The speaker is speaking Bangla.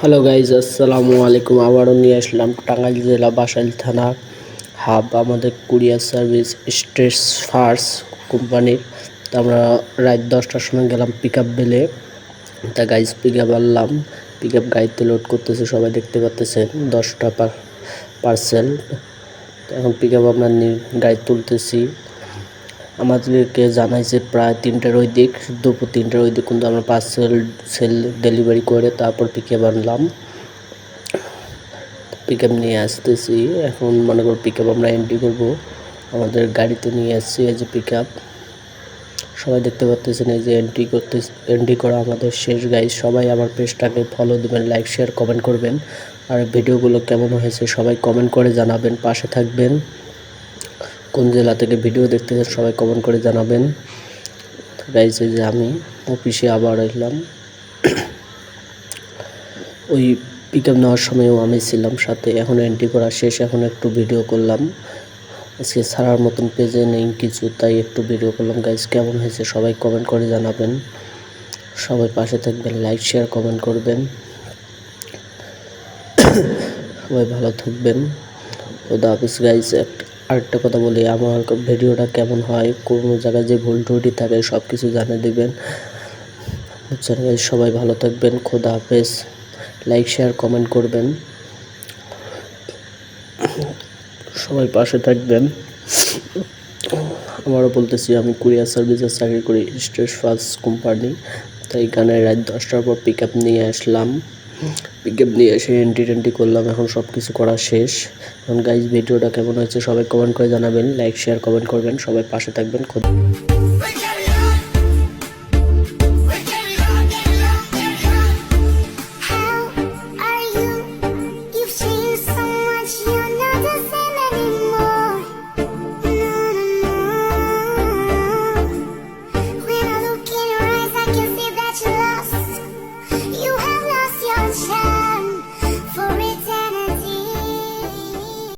হ্যালো গাইজ, আসসালামু আলাইকুম। আবারও নিয়ে আসলাম টাঙ্গাইল জেলা বাসাইল থানা হাব আমাদের কুরিয়ার সার্ভিস স্ট্রেস ফার্স কোম্পানির। তা আমরা রাত 10টার সময় গেলাম পিক আপ বেলে। তা গাইজ পিক আপ আনলাম, পিক আপ গাড়িতে লোড করতেছে, সবাই দেখতে পাচ্তেছেন 10টা পার্সেল। এখন পিক আপ আমরা গাড়ি তুলতেছি। আমাদেরকে জানাইছে প্রায় 3টার ওই দিক, দুপুর 3টার ওই দিক, কিন্তু আমরা পার্সেল ডেলিভারি করে তারপর পিক আপ আনলাম। পিক আপ নিয়ে আসতেছি। এখন মনে করো পিক আপ আমরা এন্ট্রি করবো, আমাদের গাড়িতে নিয়ে আসছি। এই যে পিক আপ সবাই দেখতে পাচ্ছেন, এই যে এন্ট্রি করা আমাদের শেষ গাইজ। সবাই আমার পেজটাকে ফলো দেবেন, লাইক শেয়ার কমেন্ট করবেন, আর ভিডিওগুলো কেমন হয়েছে সবাই কমেন্ট করে জানাবেন, পাশে থাকবেন। কোন জেলা থেকে ভিডিও দেখতেছেন সবাই কমেন্ট করে জানাবেন। গাইজ এই যে আমি অফিসে আবার এলাম, ওই পিক আপ নেওয়ার সময়ও আমি ছিলাম সাথে। এখন এন্ট্রি করা শেষ, এখন একটু ভিডিও করলাম। আজকে ছাড়ার মতন পেজে নেই কিছু, তাই একটু ভিডিও করলাম। গাইজ কেমন হয়েছে সবাই কমেন্ট করে জানাবেন, সবাই পাশে থাকবেন, লাইক শেয়ার কমেন্ট করবেন, সবাই ভালো থাকবেন। খোদা হাফিজ গাইজ। আরেকটা কথা বলি, আমার ভিডিওটা কেমন হয়, কোনো জায়গায় যে ভুল ত্রুটি থাকে সব কিছু জানিয়ে দেবেন, বুঝছেন গাইজ। সবাই ভালো থাকবেন, খোদা হাফেজ। লাইক শেয়ার কমেন্ট করবেন, সবাই পাশে থাকবেন। আবারও বলতেছি, আমি কুরিয়ার সার্ভিসে চাকরি করি, স্ট্রেস ফার্স্ট কোম্পানি। তাই এখানে রাত 10টার পর পিক আপ নিয়ে আসলাম। পিক আপ নিয়ে এসে এন্ট্রি করলাম, এখন সব কিছু করা শেষ। এখন গাইজ ভিডিওটা কেমন হয়েছে সবাই কমেন্ট করে জানাবেন, লাইক শেয়ার কমেন্ট করবেন, সবাই পাশে থাকবেন।